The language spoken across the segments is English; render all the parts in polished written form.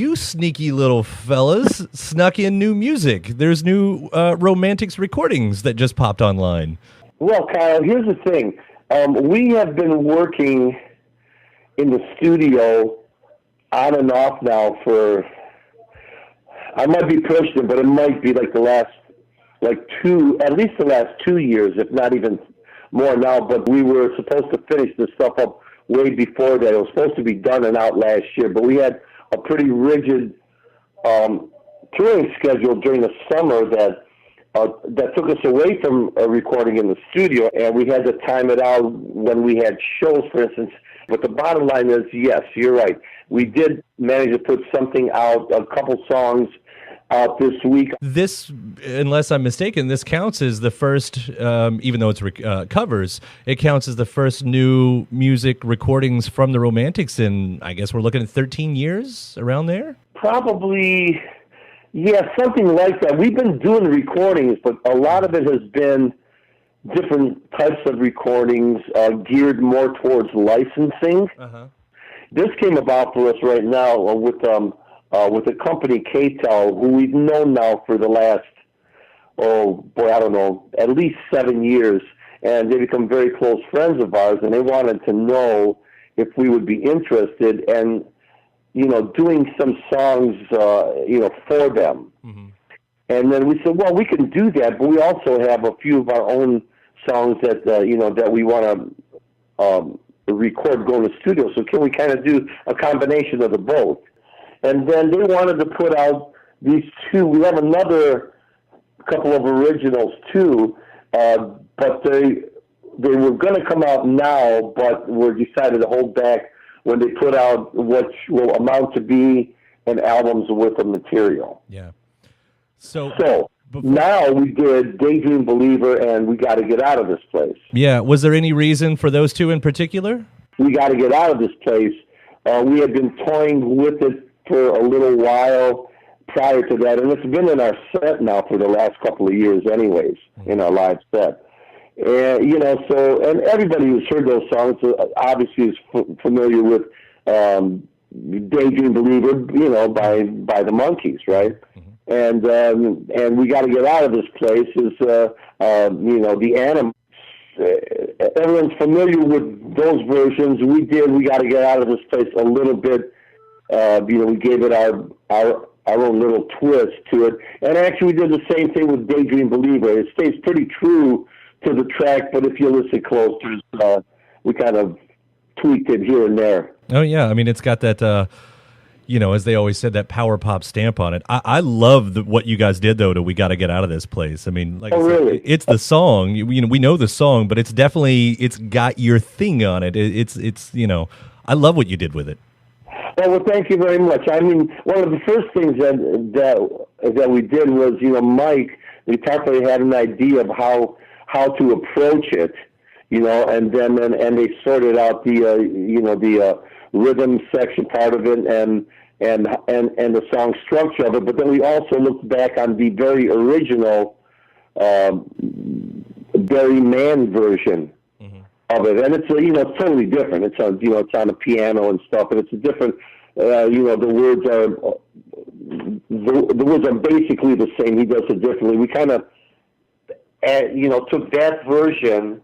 you sneaky little fellas snuck in new music. There's new Romantics recordings that just popped online. Well, Kyle, here's the thing. We have been working in the studio on and off now for, I might be pushing it, but it might be like at least the last 2 years, if not even more now. But we were supposed to finish this stuff up way before that. It was supposed to be done and out last year, but we had a pretty rigid touring schedule during the summer that took us away from recording in the studio, and we had to time it out when we had shows, for instance. But the bottom line is, yes, you're right. We did manage to put something out, a couple songs out this week. This, unless I'm mistaken, this counts as the first, even though it's covers, it counts as the first new music recordings from the Romantics in, I guess we're looking at 13 years, around there? Probably, yeah, something like that. We've been doing recordings, but a lot of it has been different types of recordings geared more towards licensing. Uh-huh. This came about for us right now with the company KTEL, who we've known now for the last, at least 7 years. And they become very close friends of ours, and they wanted to know if we would be interested in, doing some songs, for them. Mm-hmm. And then we said, well, we can do that, but we also have a few of our own songs that, that we want to record, go to the studio. So can we kind of do a combination of the both? And then they wanted to put out these two. We have another couple of originals too, but they were going to come out now, but were decided to hold back when they put out what will amount to be an album's worth of material. Yeah. So now we did Daydream Believer and We Got to Get Out of This Place. Yeah. Was there any reason for those two in particular? We Got to Get Out of This Place. We had been toying with it for a little while prior to that, and it's been in our set now for the last couple of years anyways, in our live set. And, and everybody who's heard those songs obviously is familiar with Daydream Believer, by the Monkees, right? Mm-hmm. And We Got to Get Out of This Place is, the Animals. Everyone's familiar with those versions. We Got to Get Out of This Place a little bit. We gave it our own little twist to it. And actually we did the same thing with Daydream Believer. It stays pretty true to the track, but if you listen close, we kind of tweaked it here and there. Oh, yeah. I mean, it's got that, as they always said, that power pop stamp on it. I love what you guys did, though, to We Got to Get Out of This Place. I mean, like really? It's the song. We know the song, but it's got your thing on it. It's I love what you did with it. Well, thank you very much. I mean, one of the first things that we did was, Mike, we definitely had an idea of how to approach it, and then they sorted out the rhythm section part of it and the song structure of it. But then we also looked back on the very original Barry Mann version of it, and it's it's totally different. It's on it's on a piano and stuff, and it's a different. The words are basically the same. He does it differently. We kind of took that version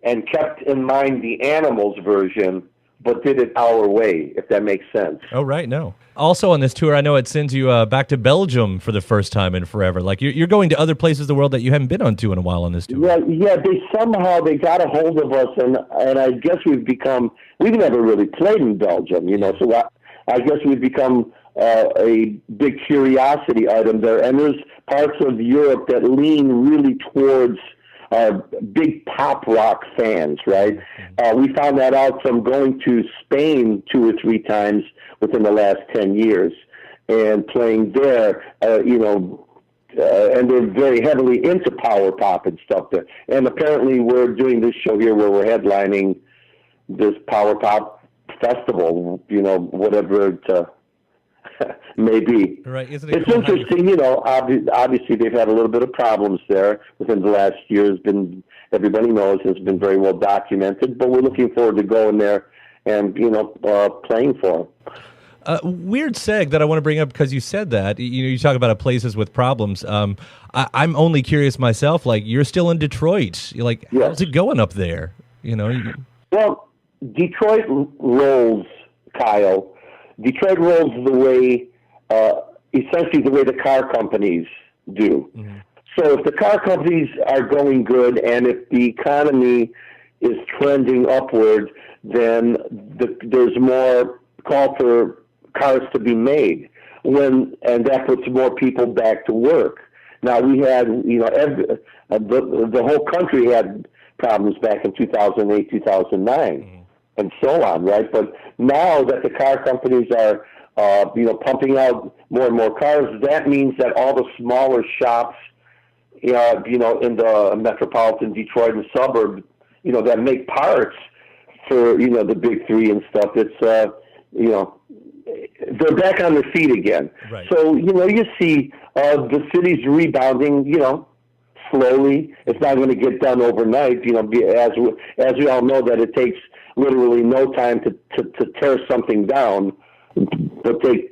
and kept in mind the Animals version, but did it our way, if that makes sense. Oh, right. No. Also on this tour, I know it sends you back to Belgium for the first time in forever. Like you're going to other places of the world that you haven't been on to in a while on this tour. Yeah. They got a hold of us, and I guess we've never really played in Belgium, so I guess we've become a big curiosity item there. And there's parts of Europe that lean really towards big pop rock fans, right? We found that out from going to Spain 2 or 3 times within the last 10 years and playing there, and they're very heavily into power pop and stuff there. And apparently we're doing this show here where we're headlining this power pop festival, whatever it may be. Right. It's interesting, obviously they've had a little bit of problems there within the last year. Everybody knows it's been very well documented, but we're looking forward to going there and, playing for them. Weird seg that I want to bring up because you said that. You talk about places with problems. I'm only curious myself. Like, you're still in Detroit. You're like, Yes. how's it going up there? Well, Detroit rolls, Kyle. Detroit rolls the way, essentially the way the car companies do. Mm-hmm. So if the car companies are going good and if the economy is trending upward, then there's more call for cars to be made, and that puts more people back to work. Now we had, the whole country had problems back in 2008, 2009, and so on, right? But now that the car companies are, pumping out more and more cars, that means that all the smaller shops, in the metropolitan Detroit and suburb, that make parts for, the big three and stuff, it's, they're back on their feet again. Right. So, you see the city's rebounding, slowly. It's not going to get done overnight, as we all know that it takes literally no time to tear something down, but take,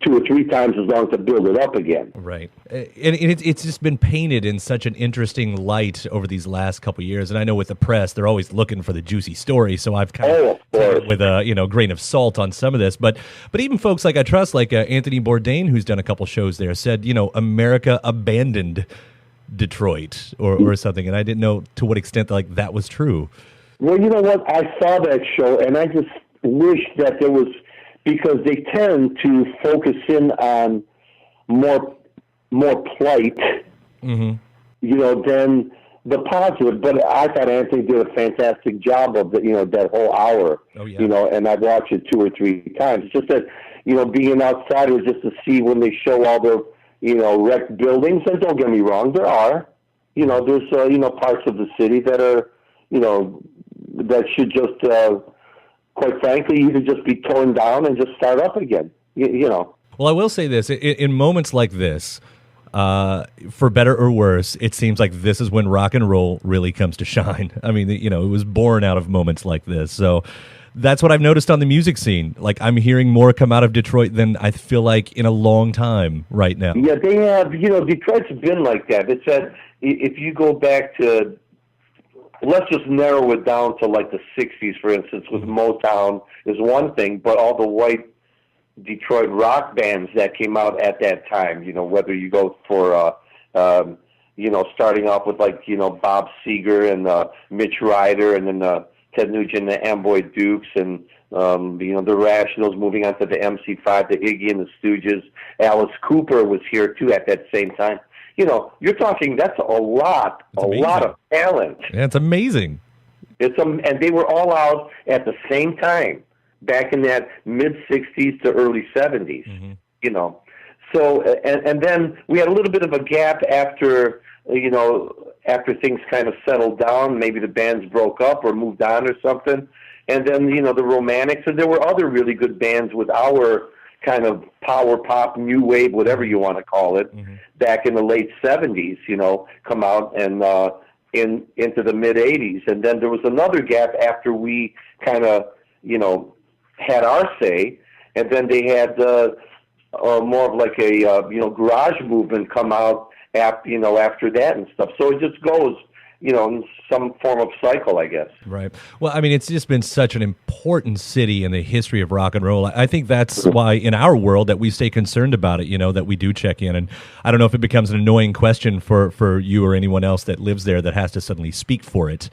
2 or 3 times as long to build it up again. Right. And it's just been painted in such an interesting light over these last couple of years. And I know with the press, they're always looking for the juicy story. So I've kind of taken it with a grain of salt on some of this. But even folks like I trust, like Anthony Bourdain, who's done a couple shows there, said, America abandoned Detroit or something. And I didn't know to what extent that was true. Well, you know what? I saw that show and I just wish that there was, because they tend to focus in on more plight, than the positive. But I thought Anthony did a fantastic job of that whole hour. Oh, yeah. And I've watched it 2 or 3 times. It's just that, being an outsider just to see when they show all the, wrecked buildings. And don't get me wrong, there are, there's, parts of the city that are, that should just, quite frankly, you could just be torn down and just start up again, Well, I will say this. In moments like this, for better or worse, it seems like this is when rock and roll really comes to shine. I mean, it was born out of moments like this. So that's what I've noticed on the music scene. Like, I'm hearing more come out of Detroit than I feel like in a long time right now. Yeah, they have, Detroit's been like that. It's that if you go back to, let's just narrow it down to like the 60s, for instance, with Motown is one thing, but all the white Detroit rock bands that came out at that time, whether you go for, starting off with like, Bob Seger and Mitch Ryder and then Ted Nugent and the Amboy Dukes and, the Rationals, moving on to the MC5, the Iggy and the Stooges. Alice Cooper was here too at that same time. You're talking, that's a lot of talent. Yeah, it's amazing. And they were all out at the same time, back in that mid-60s to early 70s, So, and then we had a little bit of a gap after, after things kind of settled down. Maybe the bands broke up or moved on or something. And then, the Romantics, and there were other really good bands with our kind of power pop, new wave, whatever you want to call it, back in the late 70s, come out and into the mid 80s. And then there was another gap after we kind of, had our say, and then they had more of like a, garage movement come out after that and stuff. So it just goes, in some form of cycle, I guess. Right. Well, I mean, it's just been such an important city in the history of rock and roll. I think that's why in our world that we stay concerned about it, that we do check in. And I don't know if it becomes an annoying question for you or anyone else that lives there that has to suddenly speak for it.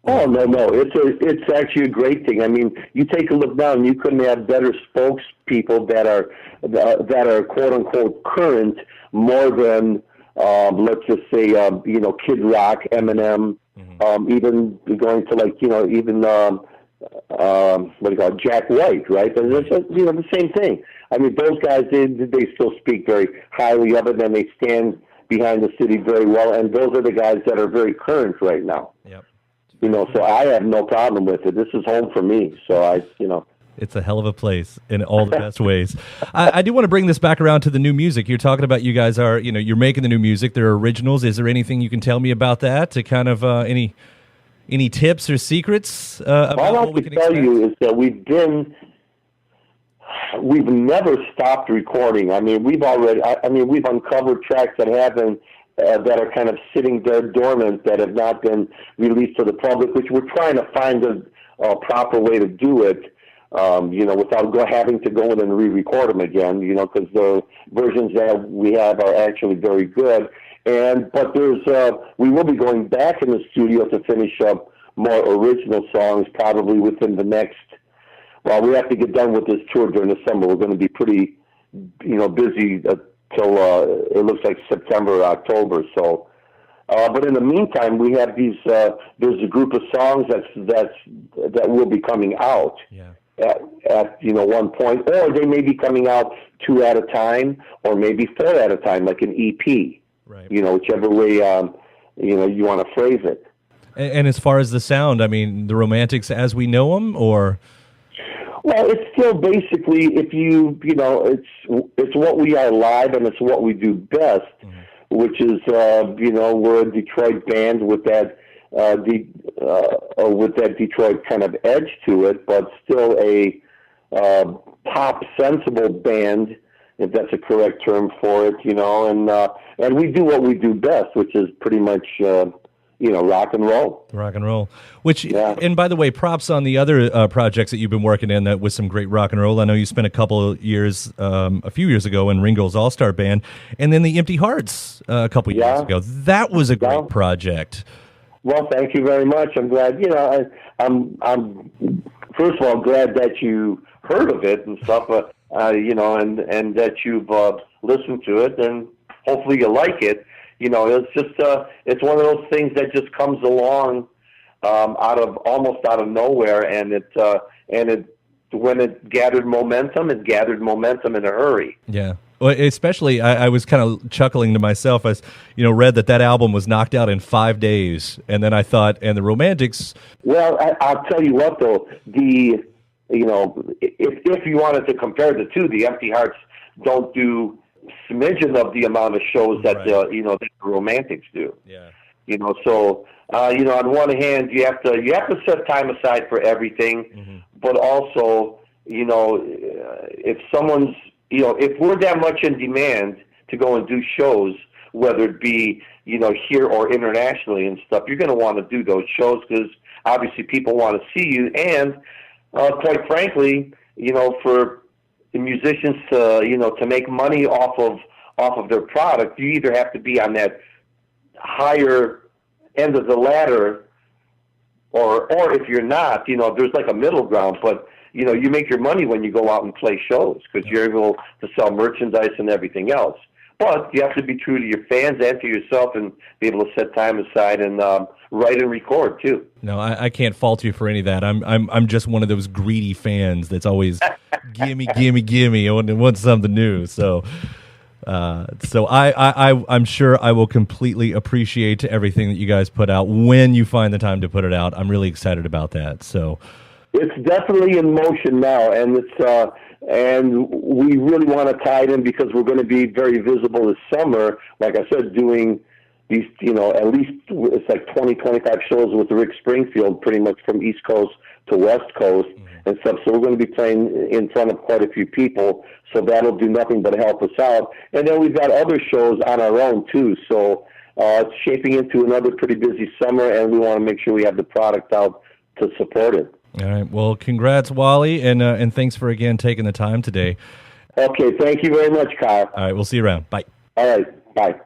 Oh, no. It's actually a great thing. I mean, you take a look now and you couldn't have better spokespeople that are quote unquote current more than let's just say, Kid Rock, Eminem, even going to like, even, what do you call it, Jack White, right? And it's, the same thing. I mean, those guys, they still speak very highly of it and they stand behind the city very well. And those are the guys that are very current right now. Yep. So I have no problem with it. This is home for me. So It's a hell of a place in all the best ways. I do want to bring this back around to the new music. You're talking about you guys are, you're making the new music. They're originals. Is there anything you can tell me about that? To kind of any tips or secrets about all I what we can can tell expect? you is that we've been we've never stopped recording. I mean, we've uncovered tracks that haven't, that are kind of sitting there dormant, that have not been released to the public, which we're trying to find a proper way to do it, without having to go in and re-record them again, because the versions that we have are actually very good. But we will be going back in the studio to finish up more original songs, probably within the next. Well, we have to get done with this tour during the summer. We're going to be pretty, busy till it looks like September or October. So, but in the meantime, we have these. There's a group of songs that will be coming out. Yeah. At one point, or they may be coming out 2 at a time, or maybe 4 at a time, like an EP. Right. Whichever way you want to phrase it. And as far as the sound, I mean, the Romantics as we know them, or? Well, it's still basically, it's what we are live, and it's what we do best, which is, we're a Detroit band with that, with that Detroit kind of edge to it, but still a pop sensible band, if that's a correct term for it, and we do what we do best, which is pretty much, rock and roll. Rock and roll. Which, yeah. And by the way, props on the other projects that you've been working in that with some great rock and roll. I know you spent a couple of years, a few years ago in Ringo's All-Star Band, and then the Empty Hearts a couple of years ago. That was a great project. Well, thank you very much. I'm glad, I'm first of all glad that you heard of it and stuff, and that you've listened to it, and hopefully you like it. It's just it's one of those things that just comes along almost out of nowhere, and when it gathered momentum in a hurry. Yeah. Well, especially, I was kind of chuckling to myself as, read that album was knocked out in 5 days, and then I thought, and the Romantics. Well, I'll tell you what, though, if you wanted to compare the two, the Empty Hearts don't do smidgen of the amount of shows that that the Romantics do. Yeah. So on one hand, you have to set time aside for everything, but also if someone's if we're that much in demand to go and do shows, whether it be here or internationally and stuff, you're going to want to do those shows because obviously people want to see you, and quite frankly, for the musicians to make money off of their product, you either have to be on that higher end of the ladder, or if you're not, there's like a middle ground. But you make your money when you go out and play shows because you're able to sell merchandise and everything else. But you have to be true to your fans and to yourself, and be able to set time aside and write and record too. No, I can't fault you for any of that. I'm just one of those greedy fans that's always gimme. I want something new. So I'm sure I will completely appreciate everything that you guys put out when you find the time to put it out. I'm really excited about that. So it's definitely in motion now, and it's and we really want to tie it in because we're going to be very visible this summer. Like I said, doing these, at least it's like 20, 25 shows with Rick Springfield, pretty much from East Coast to West Coast and stuff. So we're going to be playing in front of quite a few people. So that'll do nothing but help us out. And then we've got other shows on our own too. So it's shaping into another pretty busy summer, and we want to make sure we have the product out to support it. All right. Well, congrats, Wally, and thanks for again taking the time today. Okay. Thank you very much, Kyle. All right. We'll see you around. Bye. All right. Bye.